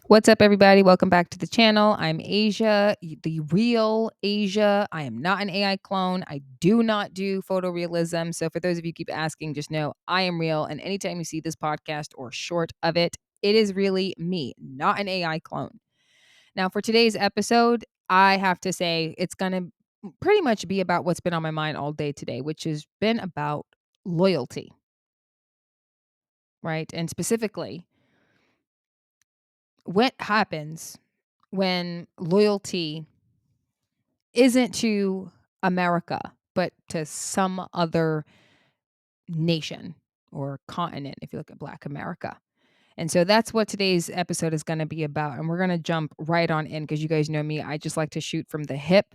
What's up, everybody? Welcome back to the channel. I'm Asia, the real Asia. I am not an AI clone. I do not do photorealism. So, for those of you who keep asking, just know I am real. And anytime you see this podcast or short of it, it is really me, not an AI clone. Now, for today's episode, I have to say it's going to pretty much be about what's been on my mind all day today, which has been about loyalty, right? And specifically, what happens when loyalty isn't to America, but to some other nation or continent, if you look at Black America. And so that's what today's episode is going to be about. And we're going to jump right on in because you guys know me. I just like to shoot from the hip.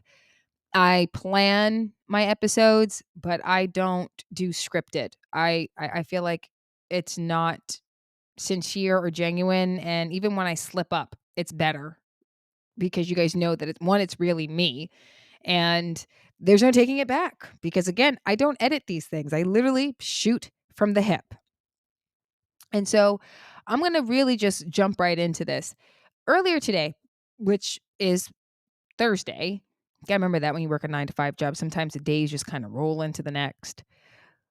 I plan my episodes, but I don't do scripted. I feel like it's not sincere or genuine. And even when I slip up, it's better because you guys know that it's really me. And there's no taking it back because, again, I don't edit these things. I literally shoot from the hip. And so I'm going to really just jump right into this. Earlier today, which is Thursday, I remember that when you work a 9 to 5 job, sometimes the days just kind of roll into the next.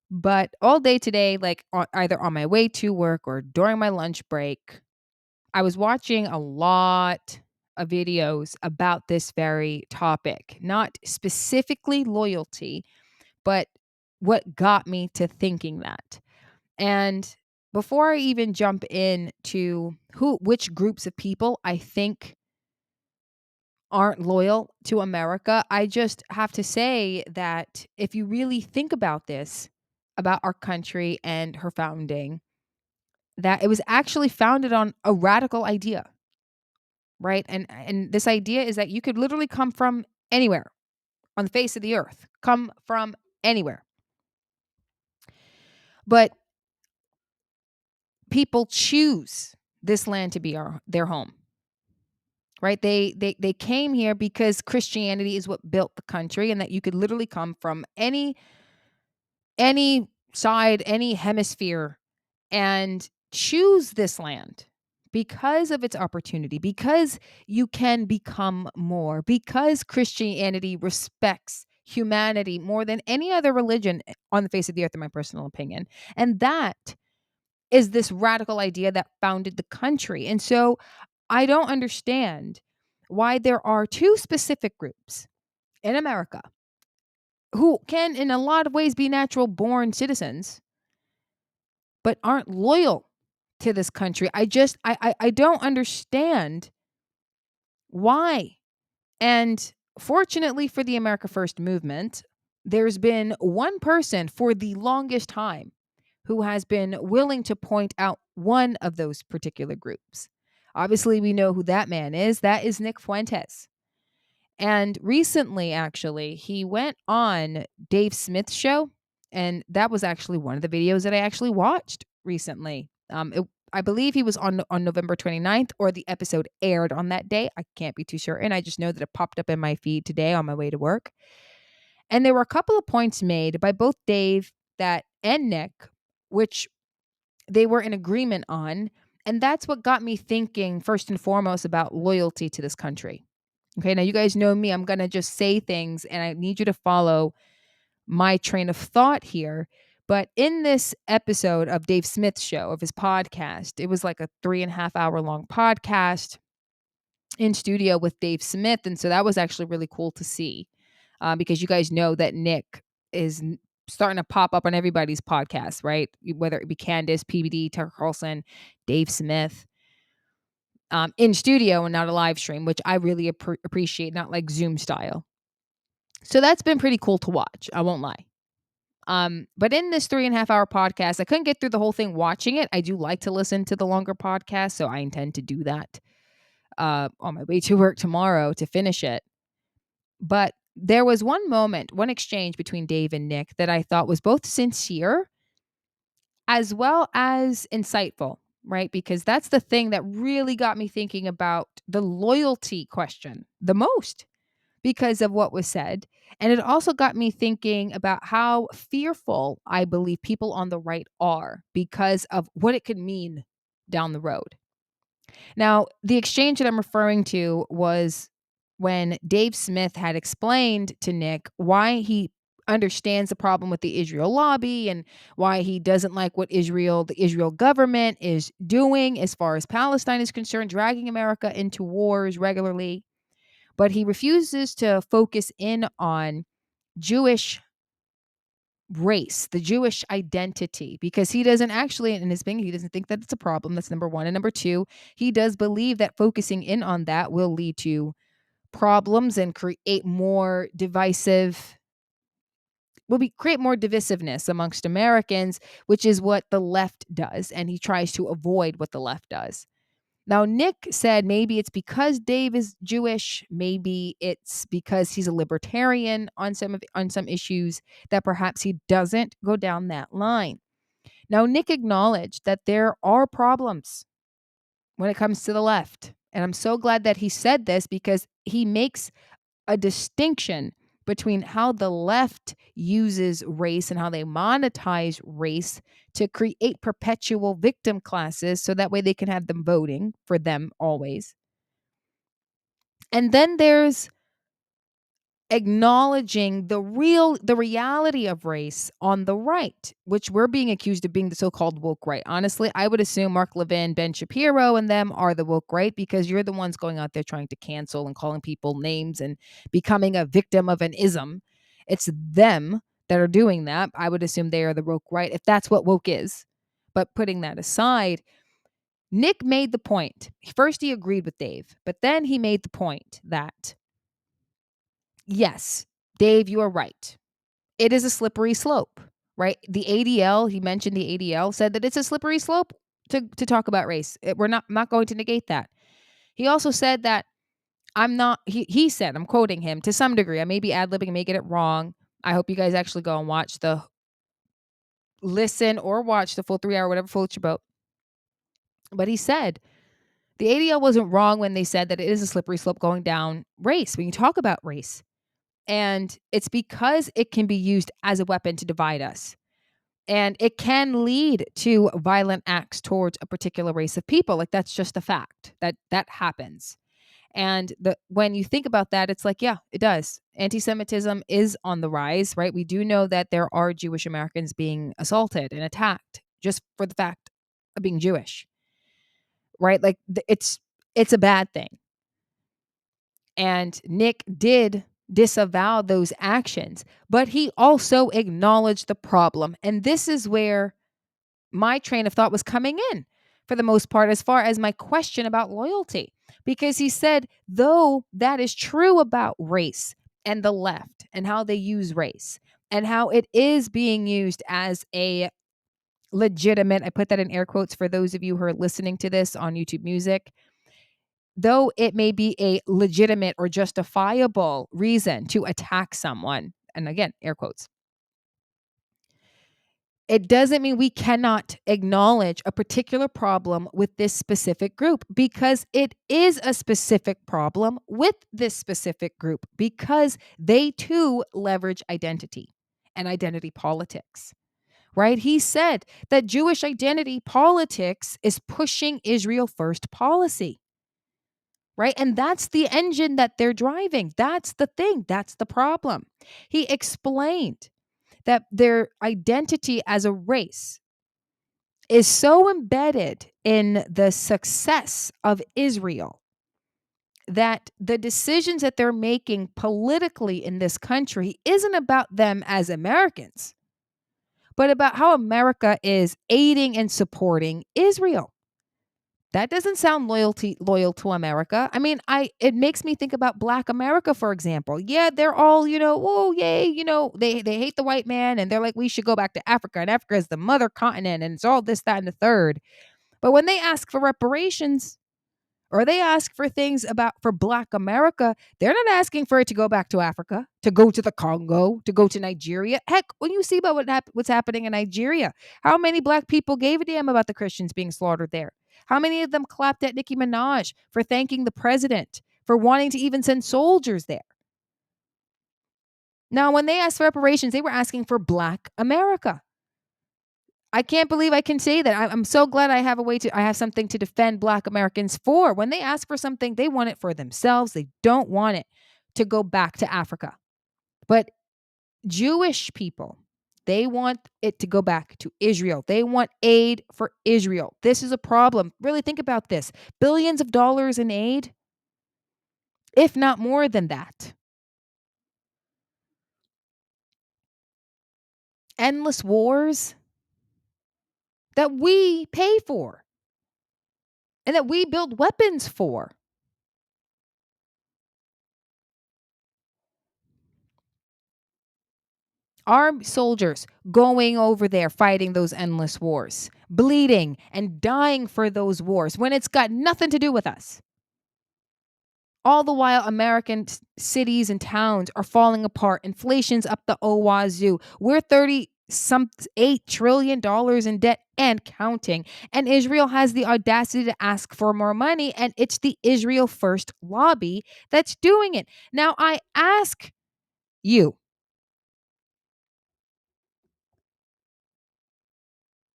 But all day today, like either on my way to work or during my lunch break, I was watching a lot of videos about this very topic, not specifically loyalty, but what got me to thinking that. And before I even jump into which groups of people I think aren't loyal to America, I just have to say that if you really think about this, about our country and her founding, that it was actually founded on a radical idea, right? And this idea is that you could literally come from anywhere on the face of the earth, come from anywhere. But people choose this land to be their home, right? They came here because Christianity is what built the country, and that you could literally come from any side, any hemisphere, and choose this land because of its opportunity, because you can become more, because Christianity respects humanity more than any other religion on the face of the earth, in my personal opinion. And that is this radical idea that founded the country. And so I don't understand why there are two specific groups in America who can, in a lot of ways, be natural born citizens, but aren't loyal to this country. I don't understand why. And fortunately for the America First movement, there's been one person for the longest time who has been willing to point out one of those particular groups. Obviously, we know who that man is. That is Nick Fuentes. And recently, actually, he went on Dave Smith's show. And that was actually one of the videos that I actually watched recently. I believe he was on November 29th, or the episode aired on that day. I can't be too certain. I just know that it popped up in my feed today on my way to work. And there were a couple of points made by both Dave that and Nick, which they were in agreement on. And that's what got me thinking, first and foremost, about loyalty to this country. Okay, now you guys know me. I'm going to just say things and I need you to follow my train of thought here. But in this episode of Dave Smith's show, of his podcast, it was like a 3.5 hour long podcast in studio with Dave Smith. And so that was actually really cool to see because you guys know that Nick is starting to pop up on everybody's podcast, right? Whether it be Candace, PBD, Tucker Carlson, Dave Smith, in studio and not a live stream, which I really appreciate, not like Zoom style. So that's been pretty cool to watch. I won't lie. But in this 3.5 hour podcast, I couldn't get through the whole thing watching it. I do like to listen to the longer podcast, so I intend to do that on my way to work tomorrow to finish it. But there was one moment, one exchange between Dave and Nick that I thought was both sincere as well as insightful, right? Because that's the thing that really got me thinking about the loyalty question the most because of what was said. And it also got me thinking about how fearful I believe people on the right are because of what it could mean down the road. Now, the exchange that I'm referring to was when Dave Smith had explained to Nick why he understands the problem with the Israel lobby and why he doesn't like what the Israel government is doing as far as Palestine is concerned, dragging America into wars regularly. But he refuses to focus in on Jewish race, the Jewish identity, because he doesn't actually, in his opinion, he doesn't think that it's a problem. That's number one. And number two, he does believe that focusing in on that will lead to problems and create more divisiveness amongst Americans, which is what the left does. And he tries to avoid what the left does. Now, Nick said maybe it's because Dave is Jewish, maybe it's because he's a libertarian on some issues that perhaps he doesn't go down that line. Now, Nick acknowledged that there are problems when it comes to the left. And I'm so glad that he said this because he makes a distinction between how the left uses race and how they monetize race to create perpetual victim classes so that way they can have them voting for them always. And then there's acknowledging the reality of race on the right, which we're being accused of being the so-called woke right. Honestly, I would assume Mark Levin, Ben Shapiro, and them are the woke right because you're the ones going out there trying to cancel and calling people names and becoming a victim of an ism. It's them that are doing that. I would assume they are the woke right if that's what woke is. But putting that aside, Nick made the point. First, he agreed with Dave, but then he made the point that yes, Dave, you are right. It is a slippery slope, right? The ADL, he mentioned the ADL, said that it's a slippery slope to talk about race. We're not going to negate that. He also said that he said, I'm quoting him to some degree. I may be ad libbing, I may get it wrong. I hope you guys actually go and listen or watch the full 3 hour, whatever floats your boat. But he said the ADL wasn't wrong when they said that it is a slippery slope going down race when you talk about race. And it's because it can be used as a weapon to divide us. And it can lead to violent acts towards a particular race of people. Like that's just a fact that happens. And when you think about that, it's like, yeah, it does. Anti-Semitism is on the rise, right? We do know that there are Jewish Americans being assaulted and attacked just for the fact of being Jewish, right? Like it's a bad thing. And Nick did disavow those actions, but he also acknowledged the problem. And this is where my train of thought was coming in for the most part, as far as my question about loyalty, because he said, though that is true about race and the left and how they use race and how it is being used as a legitimate, I put that in air quotes for those of you who are listening to this on YouTube Music, though it may be a legitimate or justifiable reason to attack someone, and again, air quotes, it doesn't mean we cannot acknowledge a particular problem with this specific group because it is a specific problem with this specific group because they too leverage identity and identity politics. Right? He said that Jewish identity politics is pushing Israel first policy. Right? And that's the engine that they're driving. That's the thing. That's the problem. He explained that their identity as a race is so embedded in the success of Israel that the decisions that they're making politically in this country isn't about them as Americans, but about how America is aiding and supporting Israel. That doesn't sound loyal to America. I mean, it makes me think about Black America, for example. Yeah, they're all, oh yay, they hate the white man and they're like, we should go back to Africa, and Africa is the mother continent and it's all this, that, and the third. But when they ask for reparations or they ask for things for Black America, they're not asking for it to go back to Africa, to go to the Congo, to go to Nigeria. Heck, when you see about what's happening in Nigeria, how many Black people gave a damn about the Christians being slaughtered there? How many of them clapped at Nicki Minaj for thanking the president for wanting to even send soldiers there? Now, when they asked for reparations, they were asking for Black America. I can't believe I can say that. I'm so glad I have something to defend Black Americans for. When they ask for something, they want it for themselves. They don't want it to go back to Africa. But Jewish people, they want it to go back to Israel. They want aid for Israel. This is a problem. Really think about this. Billions of dollars in aid, if not more than that. Endless wars that we pay for and that we build weapons for. Our soldiers going over there fighting those endless wars, bleeding and dying for those wars when it's got nothing to do with us. All the while, American cities and towns are falling apart. Inflation's up the wazoo. We're 30 some $8 trillion in debt and counting. And Israel has the audacity to ask for more money. And it's the Israel First lobby that's doing it. Now, I ask you,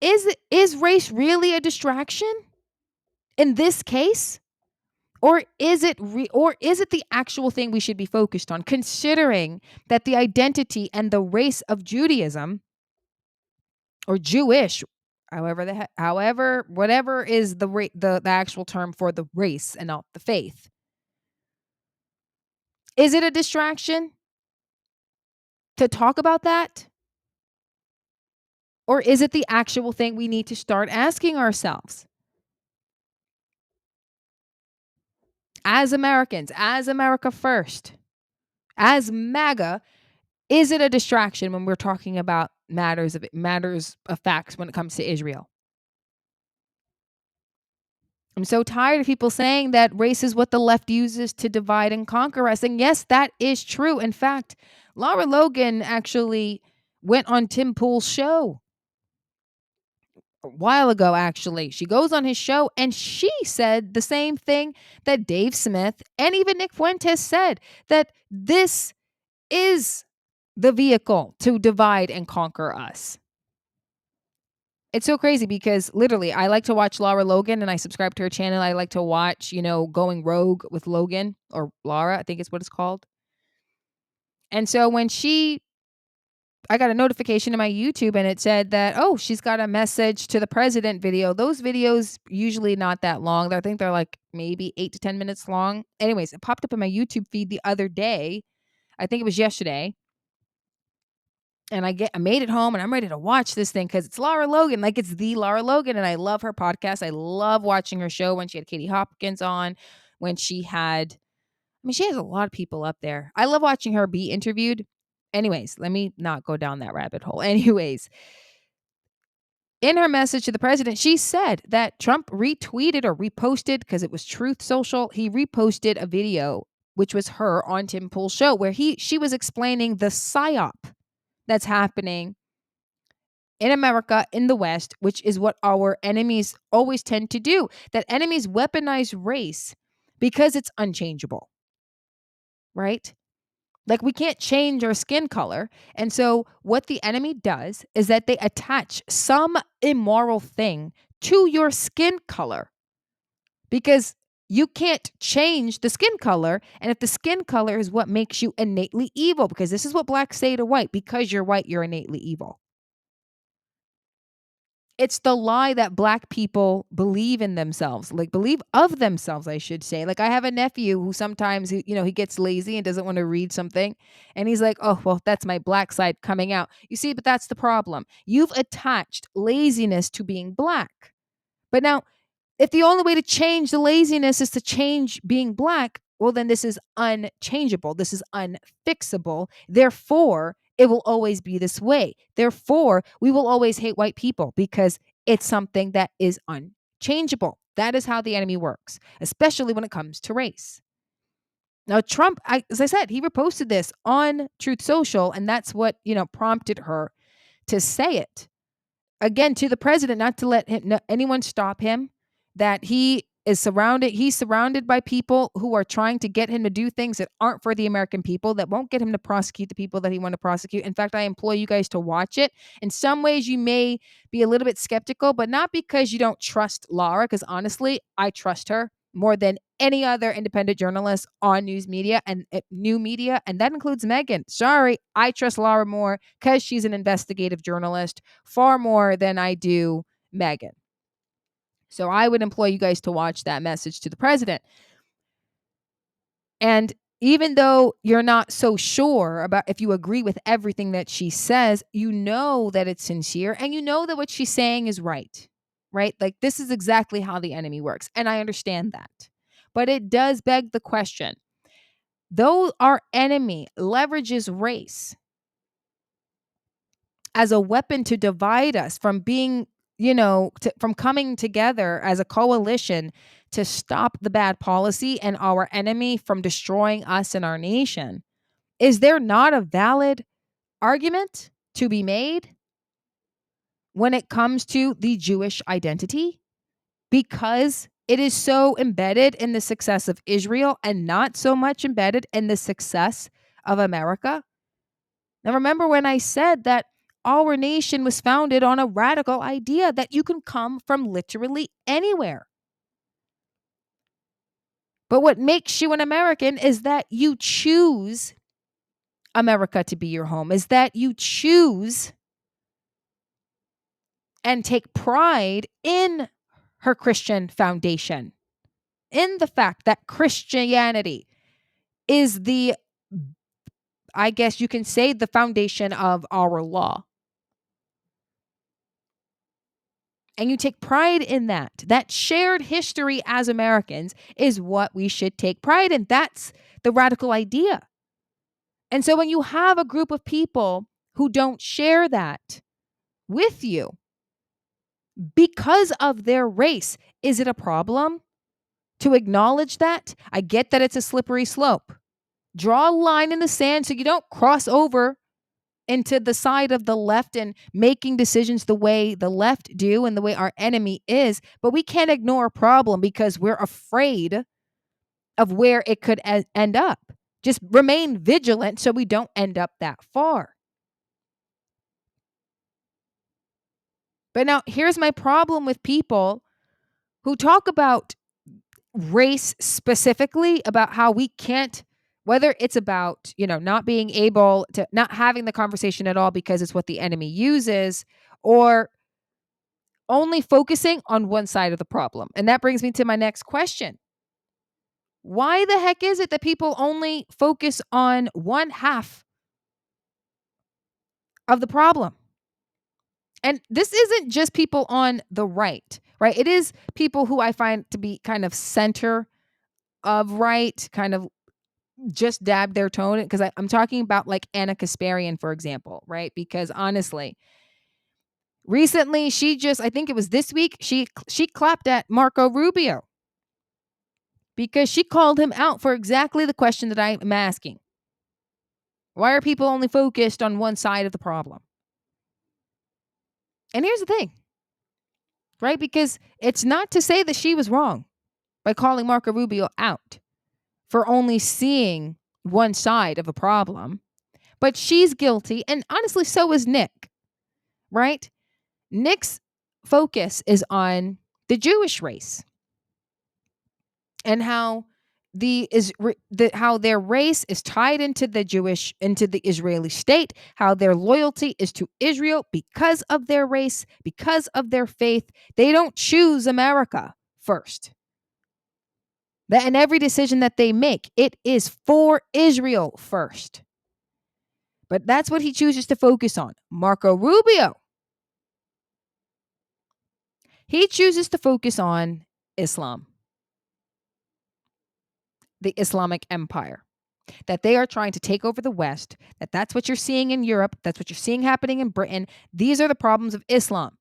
is race really a distraction in this case? Or is it the actual thing we should be focused on, considering that the identity and the race of Judaism or Jewish, however whatever is the actual term for the race and not the faith, is it a distraction to talk about that, or is it the actual thing we need to start asking ourselves as Americans, as America First, as MAGA? Is it a distraction when we're talking about matters of facts when it comes to Israel? I'm so tired of people saying that race is what the left uses to divide and conquer us. And yes, that is true. In fact, Laura Logan actually went on Tim Pool's show a while ago, actually. She goes on his show and she said the same thing that Dave Smith and even Nick Fuentes said, that this is the vehicle to divide and conquer us. It's so crazy because literally I like to watch Laura Logan and I subscribe to her channel. I like to watch, Going Rogue with Logan or Laura, I think is what it's called. And so I got a notification in my YouTube and it said that, oh, she's got a message to the president video. Those videos usually not that long. I think they're like maybe 8 to 10 minutes long. Anyways, it popped up in my YouTube feed the other day. I think it was yesterday. And I made it home and I'm ready to watch this thing because it's Laura Logan. Like, it's the Laura Logan. And I love her podcast. I love watching her show when she had Katie Hopkins on, when she had, she has a lot of people up there. I love watching her be interviewed. Anyways, let me not go down that rabbit hole. Anyways, in her message to the president, she said that Trump retweeted or reposted, because it was Truth Social, he reposted a video, which was her on Tim Pool's show, where she was explaining the psyop that's happening in America, in the West, which is what our enemies always tend to do. That enemies weaponize race because it's unchangeable, right? Like, we can't change our skin color. And so what the enemy does is that they attach some immoral thing to your skin color, because you can't change the skin color. And if the skin color is what makes you innately evil, because this is what blacks say to white, because you're white, you're innately evil. It's the lie that black people believe in themselves, like believe of themselves, I should say. Like, I have a nephew who sometimes, he gets lazy and doesn't want to read something. And he's like, oh, well, that's my black side coming out. You see, but that's the problem. You've attached laziness to being black. But now, if the only way to change the laziness is to change being black, well, then this is unchangeable. This is unfixable. Therefore, it will always be this way. Therefore, we will always hate white people because it's something that is unchangeable. That is how the enemy works, especially when it comes to race. Now, Trump, as I said, he reposted this on Truth Social, and that's what, prompted her to say it again to the president, not to let anyone stop him, that he he's surrounded by people who are trying to get him to do things that aren't for the American people, that won't get him to prosecute the people that he want to prosecute. In fact, I implore you guys to watch it. In some ways, you may be a little bit skeptical, but not because you don't trust Laura, because honestly, I trust her more than any other independent journalist on news media and new media, and that includes Megan. Sorry, I trust Laura more because she's an investigative journalist far more than I do Megan. So I would implore you guys to watch that message to the president. And even though you're not so sure about if you agree with everything that she says, you know that it's sincere and you know that what she's saying is right, right? Like this is exactly how the enemy works. And I understand that. But it does beg the question, though our enemy leverages race as a weapon to divide us from being, from coming together as a coalition to stop the bad policy and our enemy from destroying us and our nation, is there not a valid argument to be made when it comes to the Jewish identity? Because it is so embedded in the success of Israel and not so much embedded in the success of America. Now, remember when I said that our nation was founded on a radical idea that you can come from literally anywhere. But what makes you an American is that you choose America to be your home, is that you choose and take pride in her Christian foundation, in the fact that Christianity is I guess you can say, the foundation of our law. And you take pride in that. That shared history as Americans is what we should take pride in. That's the radical idea. And so when you have a group of people who don't share that with you because of their race, is it a problem to acknowledge that? I get that it's a slippery slope. Draw a line in the sand so you don't cross over into the side of the left and making decisions the way the left do and the way our enemy is. But we can't ignore a problem because we're afraid of where it could end up. Just remain vigilant so we don't end up that far. But now here's my problem with people who talk about race specifically, about how we can't, whether it's about, not being able to, not having the conversation at all because it's what the enemy uses, or only focusing on one side of the problem. And that brings me to my next question. Why the heck is it that people only focus on one half of the problem? And this isn't just people on the right? It is people who I find to be kind of center of right, kind of just dab their tone, because I'm talking about like Anna Kasparian, for example, right? Because honestly, recently I think it was this week, she clapped at Marco Rubio because she called him out for exactly the question that I'm asking. Why are people only focused on one side of the problem? And here's the thing, right? Because it's not to say that she was wrong by calling Marco Rubio out for only seeing one side of a problem, but she's guilty. And honestly, so is Nick, right? Nick's focus is on the Jewish race and how how their race is tied into the Israeli state, how their loyalty is to Israel because of their race, because of their faith. They don't choose America first. That in every decision that they make, it is for Israel first. But that's what he chooses to focus on. Marco Rubio, he chooses to focus on Islam, the Islamic Empire, that they are trying to take over the West, that's what you're seeing in Europe, that's what you're seeing happening in Britain. These are the problems of Islam.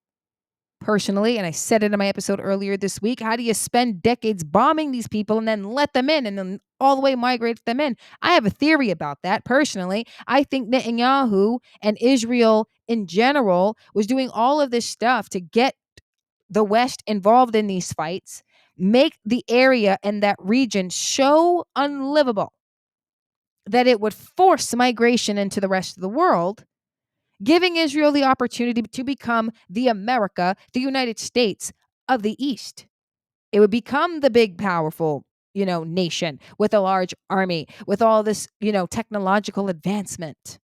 Personally, and I said it in my episode earlier this week, how do you spend decades bombing these people and then let them in and then all the way migrate them in? I have a theory about that personally. I think Netanyahu and Israel in general was doing all of this stuff to get the West involved in these fights, make the area and that region so unlivable that it would force migration into the rest of the world, giving Israel the opportunity to become the America, the United States of the East. It would become the big, powerful, nation with a large army, with all this, technological advancement.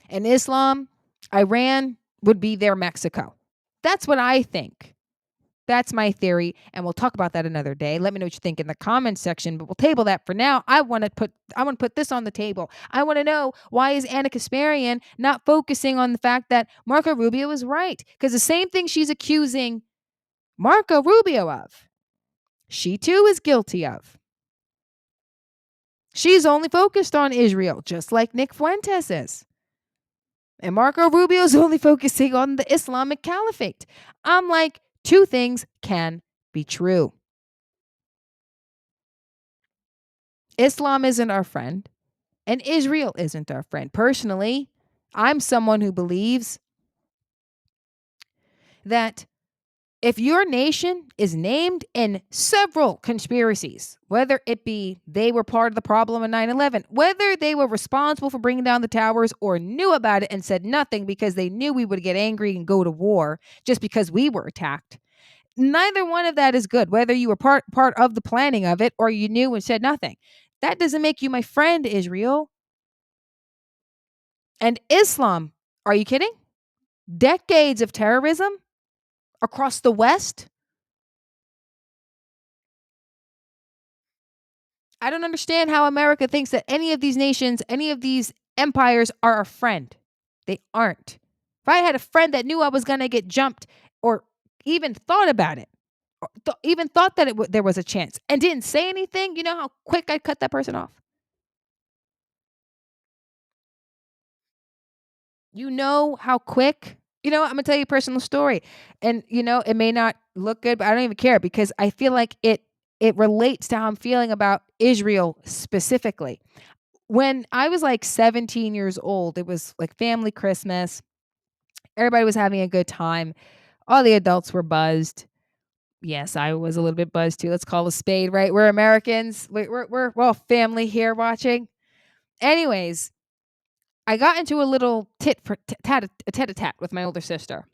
And Islam, Iran would be their Mexico. That's what I think. That's my theory, and we'll talk about that another day. Let me know what you think in the comments section, but we'll table that for now. I want to put this on the table. I want to know, why is Anna Kasparian not focusing on the fact that Marco Rubio is right? Because the same thing she's accusing Marco Rubio of, she too is guilty of. She's only focused on Israel, just like Nick Fuentes is. And Marco Rubio is only focusing on the Islamic Caliphate. I'm like, two things can be true. Islam isn't our friend, and Israel isn't our friend. Personally, I'm someone who believes that if your nation is named in several conspiracies, whether it be they were part of the problem in 9/11, whether they were responsible for bringing down the towers or knew about it and said nothing because they knew we would get angry and go to war just because we were attacked, neither one of that is good. Whether you were part of the planning of it or you knew and said nothing, that doesn't make you my friend, Israel. And Islam, are you kidding? Decades of terrorism across the West. I don't understand how America thinks that any of these nations, any of these empires are a friend. They aren't. If I had a friend that knew I was going to get jumped, or even thought about it, or even thought that there was a chance and didn't say anything, you know how quick I'd cut that person off? You know how quick? I'm going to tell you a personal story. And it may not look good, but I don't even care, because I feel like it relates to how I'm feeling about Israel specifically. When I was like 17 years old, it was like family Christmas. Everybody was having a good time. All the adults were buzzed. Yes, I was a little bit buzzed too. Let's call a spade, right? We're Americans. We're all family here watching. Anyways, I got into a little tat-a-tat with my older sister.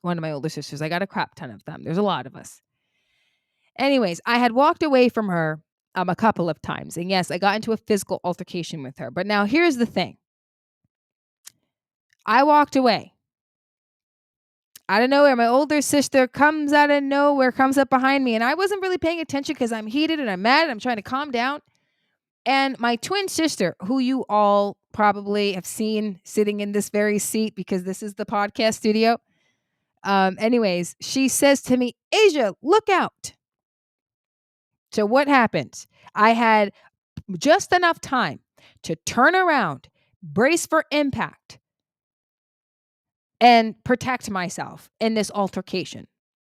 One of my older sisters. I got a crap ton of them. There's a lot of us. Anyways, I had walked away from her a couple of times. And yes, I got into a physical altercation with her. But now here's the thing. I walked away. Out of nowhere, my older sister comes out of nowhere, comes up behind me. And I wasn't really paying attention because I'm heated and I'm mad and I'm trying to calm down. And my twin sister, who you all probably have seen sitting in this very seat because this is the podcast studio. Anyways, she says to me, Asia, look out. So what happens? I had just enough time to turn around, brace for impact, and protect myself in this altercation.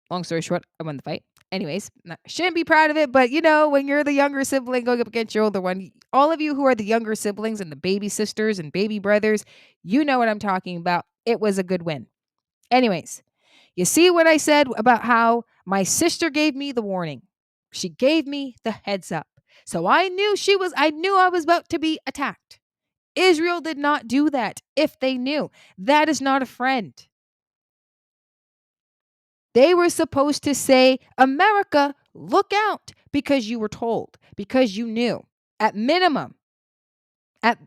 Long story short, I won the fight. Anyways, shouldn't be proud of it, but when you're the younger sibling going up against your older one, all of you who are the younger siblings and the baby sisters and baby brothers, you know what I'm talking about. It was a good win. Anyways, you see what I said about how my sister gave me the warning. She gave me the heads up. So I knew I was about to be attacked. Israel did not do that if they knew. That is not a friend. They were supposed to say, America, look out, because you were told, because you knew. At minimum, at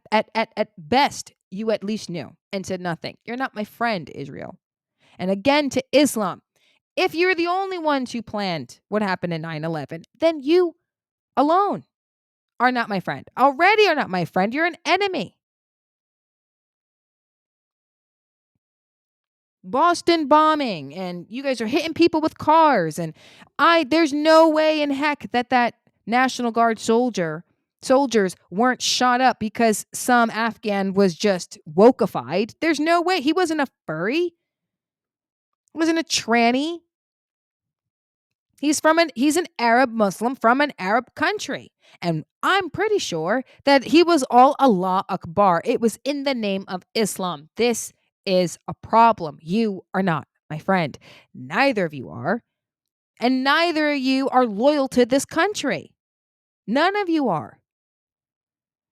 best, you at least knew and said nothing. You're not my friend, Israel. And again, to Islam, if you're the only ones who planned what happened in 9/11, then you alone are not my friend. Already are not my friend. You're an enemy. Boston bombing, and you guys are hitting people with cars, and there's no way in heck that National Guard soldiers weren't shot up because some Afghan was just wokeified. There's no way. He wasn't a furry. He wasn't a tranny. He's an Arab Muslim from an Arab country. And I'm pretty sure that he was all Allah Akbar. It was in the name of Islam. This is a problem. You are not my friend. Neither of you are. And neither of you are loyal to this country. None of you are.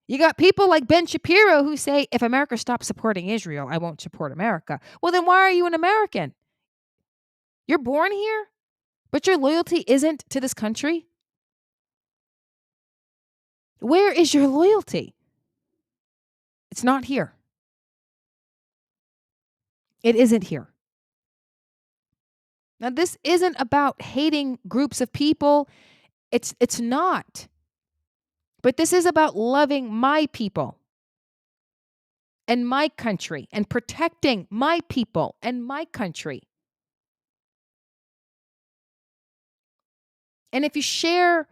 You got people like Ben Shapiro who say, if America stops supporting Israel, I won't support America. Well, then why are you an American? You're born here, but your loyalty isn't to this country? Where is your loyalty? It's not here. It isn't here. Now, this isn't about hating groups of people. It's not. But this is about loving my people and my country and protecting my people and my country. And if you share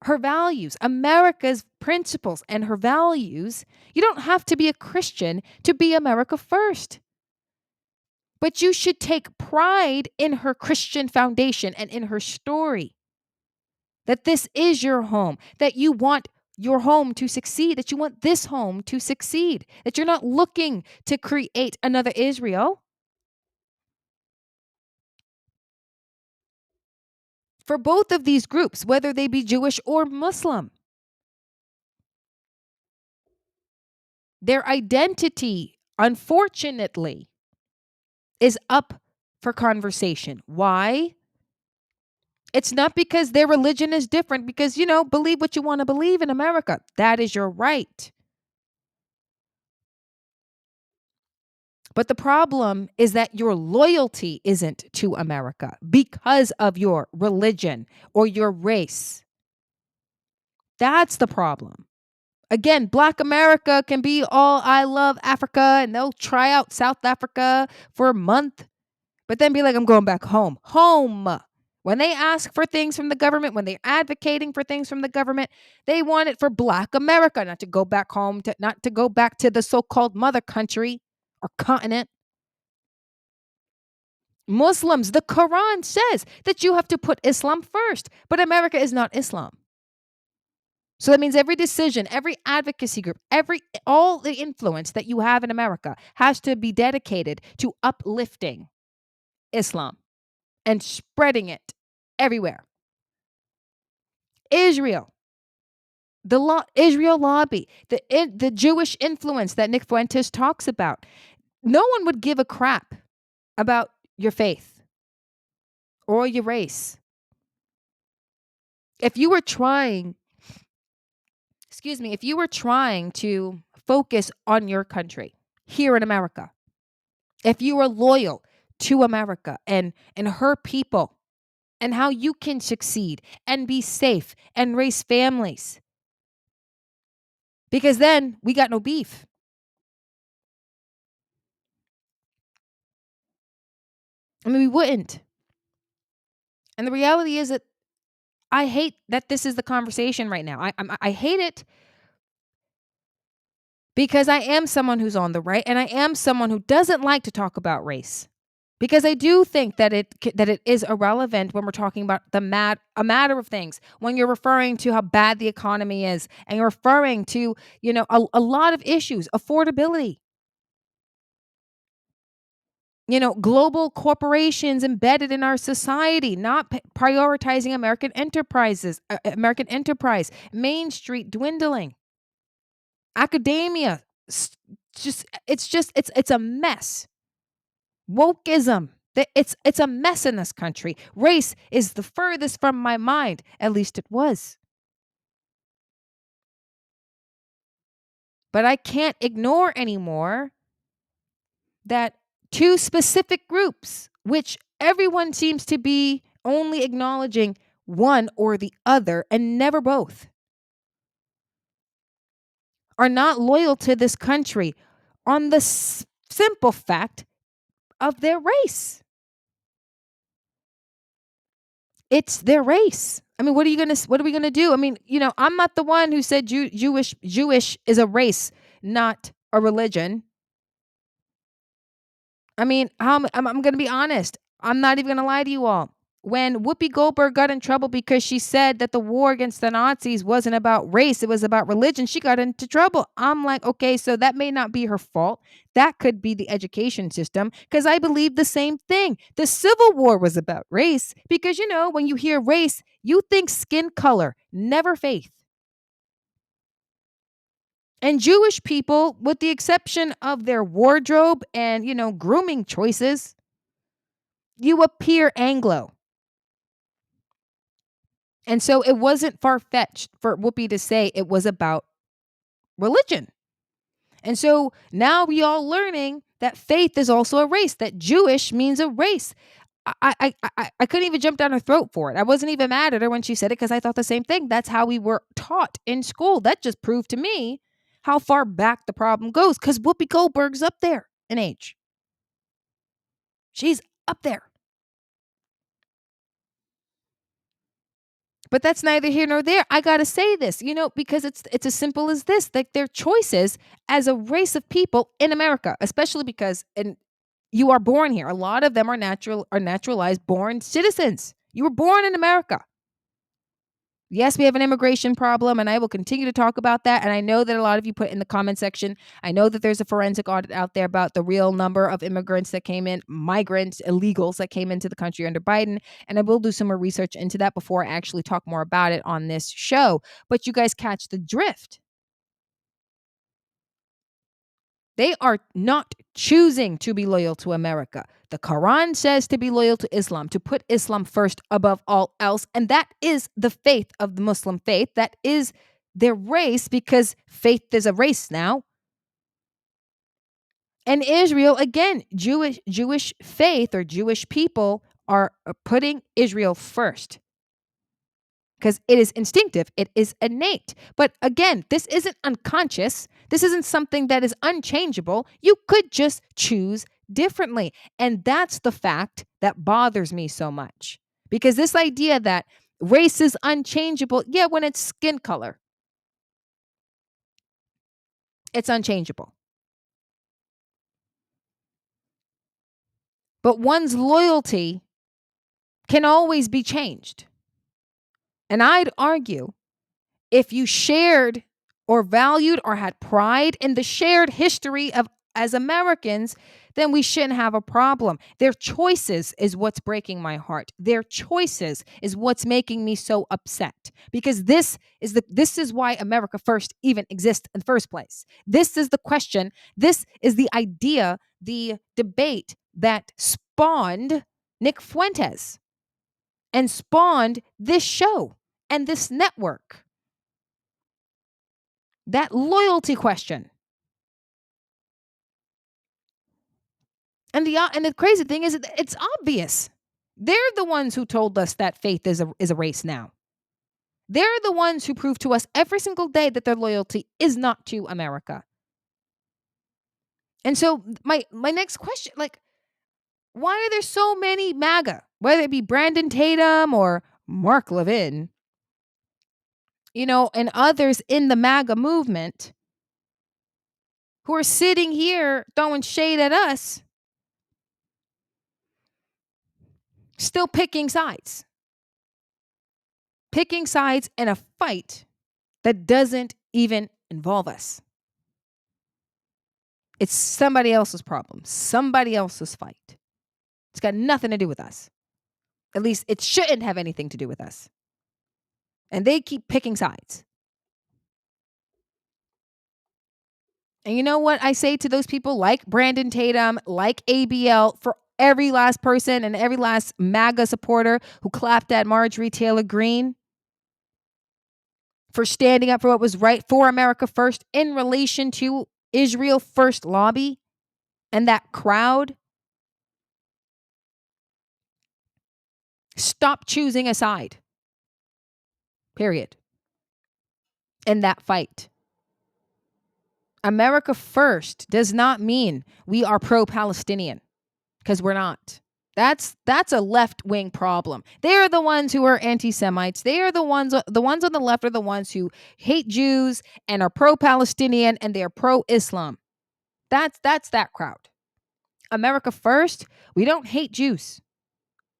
her values, America's principles and her values, you don't have to be a Christian to be America first. But you should take pride in her Christian foundation and in her story. That this is your home, that you want your home to succeed, that you want this home to succeed, that you're not looking to create another Israel. For both of these groups, whether they be Jewish or Muslim, their identity, unfortunately, is up for conversation. Why? It's not because their religion is different, because, believe what you want to believe in America. That is your right. But the problem is that your loyalty isn't to America because of your religion or your race. That's the problem. Again, Black America can be all I love Africa, and they'll try out South Africa for a month, but then be like, I'm going back home. Home. When they ask for things from the government, when they're advocating for things from the government, they want it for Black America, not to go back home, not to go back to the so-called mother country or continent. Muslims, the Quran says that you have to put Islam first, but America is not Islam. So that means every decision, every advocacy group, all the influence that you have in America has to be dedicated to uplifting Islam and spreading it everywhere. Israel, Israel lobby, the Jewish influence that Nick Fuentes talks about. No one would give a crap about your faith or your race. If you were trying to focus on your country here in America, if you are loyal to America and her people and how you can succeed and be safe and raise families, because then we got no beef. I mean, we wouldn't. And the reality is that I hate that this is the conversation right now. I hate it because I am someone who's on the right, and I am someone who doesn't like to talk about race. Because I do think that it is irrelevant when we're talking about a matter of things. When you're referring to how bad the economy is, and you're referring to a lot of issues, affordability, global corporations embedded in our society, not prioritizing American enterprise, Main Street dwindling, academia, it's a mess. Wokeism. It's a mess in this country. Race is the furthest from my mind. At least it was. But I can't ignore anymore that two specific groups, which everyone seems to be only acknowledging one or the other and never both, are not loyal to this country on the simple fact of their race. It's their race. I mean, what are we going to do? I mean, I'm not the one who said Jewish is a race, not a religion. I mean, I'm going to be honest. I'm not even going to lie to you all. When Whoopi Goldberg got in trouble because she said that the war against the Nazis wasn't about race, it was about religion, she got into trouble. I'm like, okay, so that may not be her fault. That could be the education system because I believe the same thing. The Civil War was about race because, when you hear race, you think skin color, never faith. And Jewish people, with the exception of their wardrobe and, grooming choices, you appear Anglo. And so it wasn't far fetched for Whoopi to say it was about religion. And so now we all learning that faith is also a race, that Jewish means a race. I couldn't even jump down her throat for it. I wasn't even mad at her when she said it because I thought the same thing. That's how we were taught in school. That just proved to me how far back the problem goes because Whoopi Goldberg's up there in age. She's up there. But that's neither here nor there. I gotta say this, because it's as simple as this. Like their choices as a race of people in America, especially because and you are born here. A lot of them are naturalized born citizens. You were born in America. Yes, we have an immigration problem, and I will continue to talk about that. And I know that a lot of you put in the comment section, I know that there's a forensic audit out there about the real number of immigrants that came in, migrants, illegals that came into the country under Biden. And I will do some more research into that before I actually talk more about it on this show. But you guys catch the drift. They are not choosing to be loyal to America. The Quran says to be loyal to Islam, to put Islam first above all else. And that is the faith of the Muslim faith. That is their race because faith is a race now. And Israel, again, Jewish faith or Jewish people are putting Israel first. Because it is instinctive, it is innate. But again, this isn't unconscious. This isn't something that is unchangeable. You could just choose differently. And that's the fact that bothers me so much. Because this idea that race is unchangeable, yeah, when it's skin color, it's unchangeable. But one's loyalty can always be changed. And I'd argue if you shared or valued or had pride in the shared history of as Americans, then we shouldn't have a problem. Their choices is what's breaking my heart. Their choices is what's making me so upset because this is why America First even exists in the first place. This is the question. This is the idea, the debate that spawned Nick Fuentes and spawned this show and this network. That loyalty question. And the crazy thing is it's obvious. They're the ones who told us that faith is a race now. They're the ones who prove to us every single day that their loyalty is not to America. And so my next question, like, why are there so many MAGA, whether it be Brandon Tatum or Mark Levin, and others in the MAGA movement who are sitting here throwing shade at us, still picking sides in a fight that doesn't even involve us. It's somebody else's problem, somebody else's fight. It's got nothing to do with us. At least it shouldn't have anything to do with us. And they keep picking sides. And you know what I say to those people like Brandon Tatum, like ABL, for every last person and every last MAGA supporter who clapped at Marjorie Taylor Greene for standing up for what was right for America first in relation to Israel First lobby and that crowd. Stop choosing a side. Period. In that fight. America first does not mean we are pro-Palestinian, because we're not. That's a left-wing problem. They're the ones who are anti-Semites. They are the ones on the left are the ones who hate Jews and are pro-Palestinian and they're pro-Islam. That's that crowd. America first, we don't hate Jews.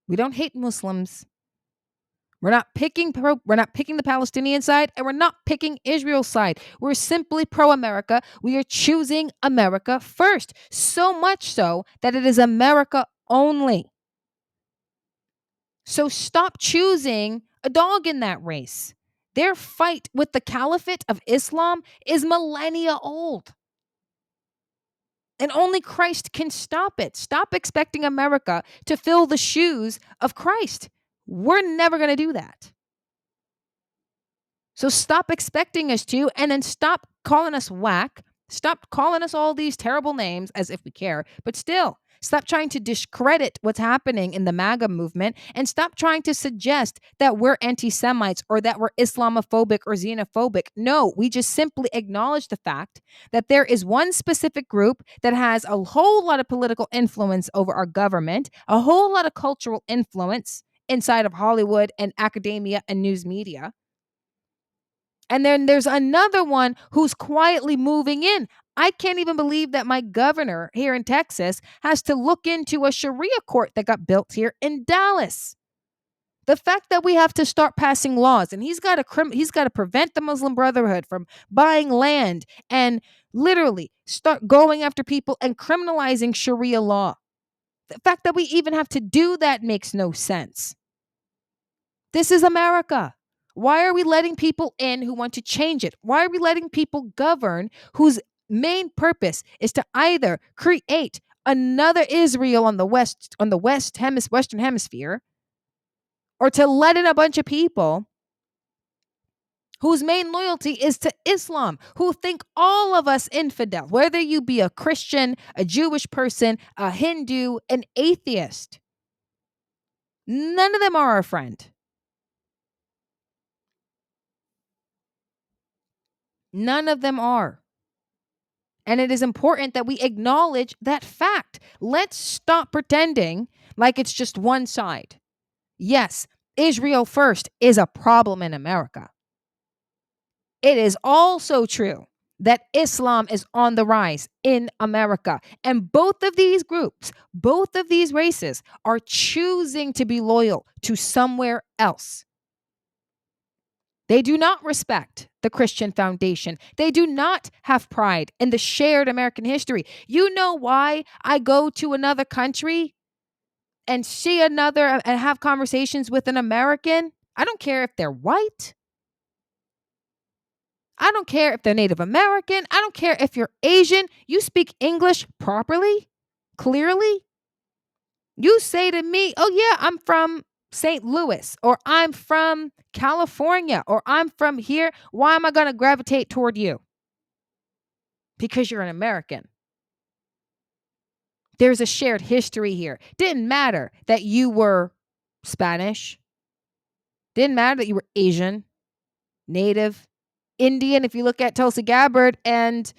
We don't hate Muslims. We're not picking the Palestinian side, and we're not picking Israel's side. We're simply pro America. We are choosing America first. So much so that it is America only. So stop choosing a dog in that race. Their fight with the caliphate of Islam is millennia old. And only Christ can stop it. Stop expecting America to fill the shoes of Christ. We're never going to do that. So stop expecting us to, and then stop calling us whack. Stop calling us all these terrible names as if we care, but still, stop trying to discredit what's happening in the MAGA movement, and stop trying to suggest that we're anti Semites or that we're Islamophobic or xenophobic. No, we just simply acknowledge the fact that there is one specific group that has a whole lot of political influence over our government, a whole lot of cultural influence inside of Hollywood and academia and news media. And then there's another one who's quietly moving in. I can't even believe that my governor here in Texas has to look into a Sharia court that got built here in Dallas. The fact that we have to start passing laws, and he's got to prevent the Muslim Brotherhood from buying land and literally start going after people and criminalizing Sharia law. The fact that we even have to do that makes no sense. This is America. Why are we letting people in who want to change it? Why are we letting people govern whose main purpose is to either create another Israel on the Western Hemisphere, or to let in a bunch of people whose main loyalty is to Islam, who think all of us infidel, whether you be a Christian, a Jewish person, a Hindu, an atheist. None of them are our friend. None of them are. And it is important that we acknowledge that fact. Let's stop pretending like it's just one side. Yes, Israel first is a problem in America. It is also true that Islam is on the rise in America. And both of these groups, both of these races are choosing to be loyal to somewhere else. They do not respect the Christian foundation. They do not have pride in the shared American history. You know why I go to another country and see another and have conversations with an American? I don't care if they're white. I don't care if they're Native American. I don't care if you're Asian. You speak English properly, clearly. You say to me, oh, yeah, I'm from St. Louis, or I'm from California, or I'm from here. Why am I going to gravitate toward you? Because you're an American. There's a shared history here. Didn't matter that you were Spanish. Didn't matter that you were Asian, Native, Indian. If you look at Tulsi Gabbard and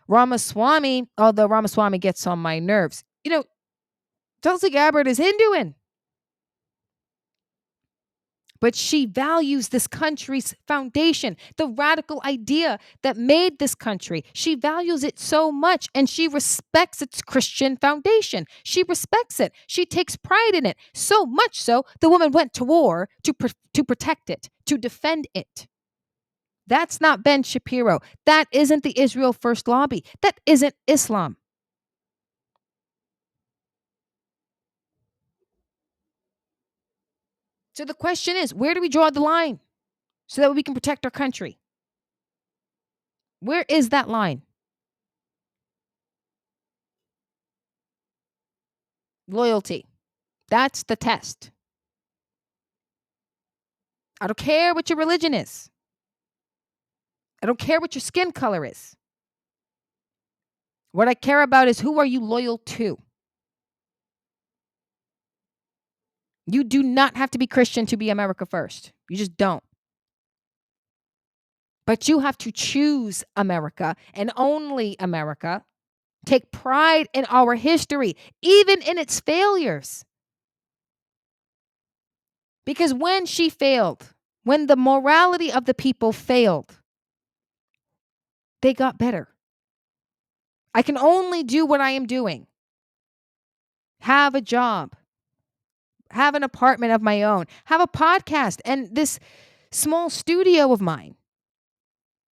Ramaswamy, although Ramaswamy gets on my nerves, Tulsi Gabbard is Hinduan. But she values this country's foundation, the radical idea that made this country. She values it so much, and she respects its Christian foundation. She respects it. She takes pride in it, so much so the woman went to war to protect it, to defend it. That's not Ben Shapiro. That isn't the Israel First Lobby. That isn't Islam. So the question is, where do we draw the line so that we can protect our country? Where is that line? Loyalty. That's the test. I don't care what your religion is. I don't care what your skin color is. What I care about is, who are you loyal to? You do not have to be Christian to be America first. You just don't. But you have to choose America and only America. Take pride in our history, even in its failures. Because when she failed, when the morality of the people failed, they got better. I can only do what I am doing. Have a job. have an apartment of my own, have a podcast and this small studio of mine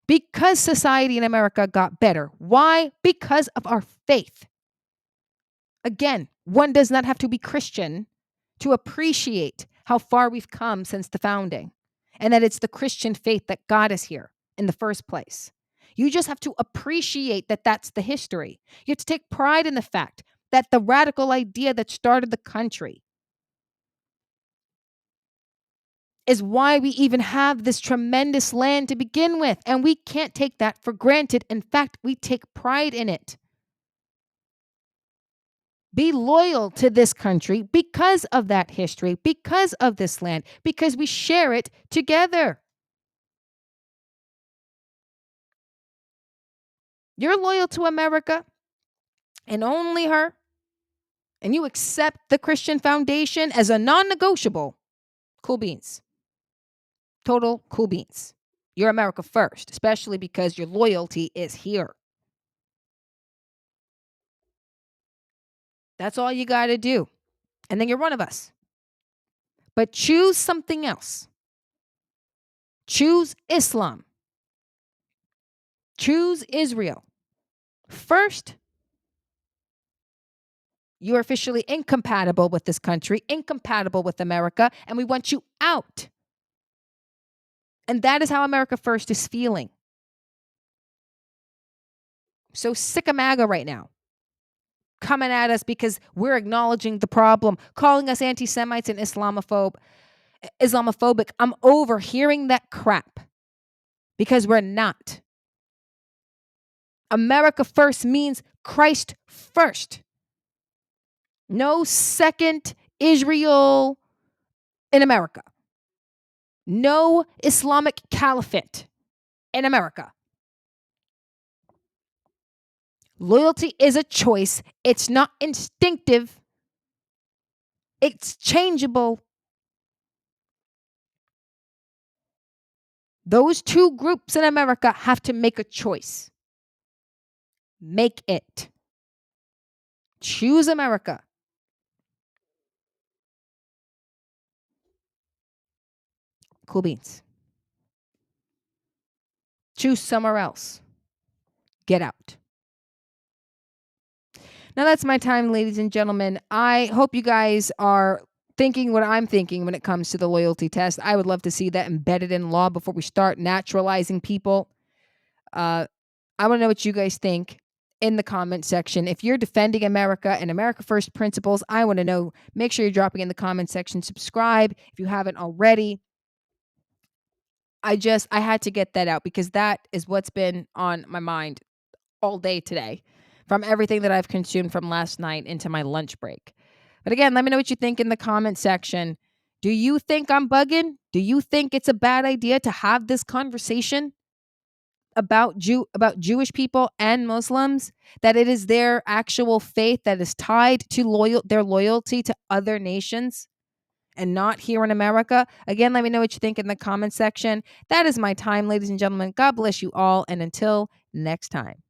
because society in America got better. Why? Because of our faith. Again, one does not have to be Christian to appreciate how far we've come since the founding and that it's the Christian faith that got us here in the first place. You just have to appreciate that that's the history. You have to take pride in the fact that the radical idea that started the country is why we even have this tremendous land to begin with. And we can't take that for granted. In fact, we take pride in it. Be loyal to this country because of that history, because of this land, because we share it together. You're loyal to America and only her, and you accept the Christian foundation as a non negotiable. Cool beans. Total cool beans. You're America first, especially because your loyalty is here. That's all you got to do. And then you're one of us. But choose something else. Choose Islam. Choose Israel. First, you're officially incompatible with this country, incompatible with America, and we want you out. And that is how America First is feeling. So sick of MAGA right now. Coming at us because we're acknowledging the problem, calling us anti-Semites and Islamophobic. I'm over hearing that crap because we're not. America First means Christ first. No second Israel in America. No Islamic caliphate in America. Loyalty is a choice. It's not instinctive. It's changeable. Those two groups in America have to make a choice. Make it. Choose America. Cool beans. Choose somewhere else. Get out. Now that's my time, ladies and gentlemen. I hope you guys are thinking what I'm thinking when it comes to the loyalty test. I would love to see that embedded in law before we start naturalizing people. I want to know what you guys think in the comment section. If you're defending America and America First principles, I want to know. Make sure you're dropping in the comment section. Subscribe if you haven't already. I had to get that out because that is what's been on my mind all day today from everything that I've consumed from last night into my lunch break. But again, let me know what you think in the comment section. Do you think I'm bugging? Do you think it's a bad idea to have this conversation about Jewish people and Muslims, that it is their actual faith that is tied to their loyalty to other nations and not here in America? Again, let me know what you think in the comment section. That is my time, ladies and gentlemen. God bless you all. And until next time.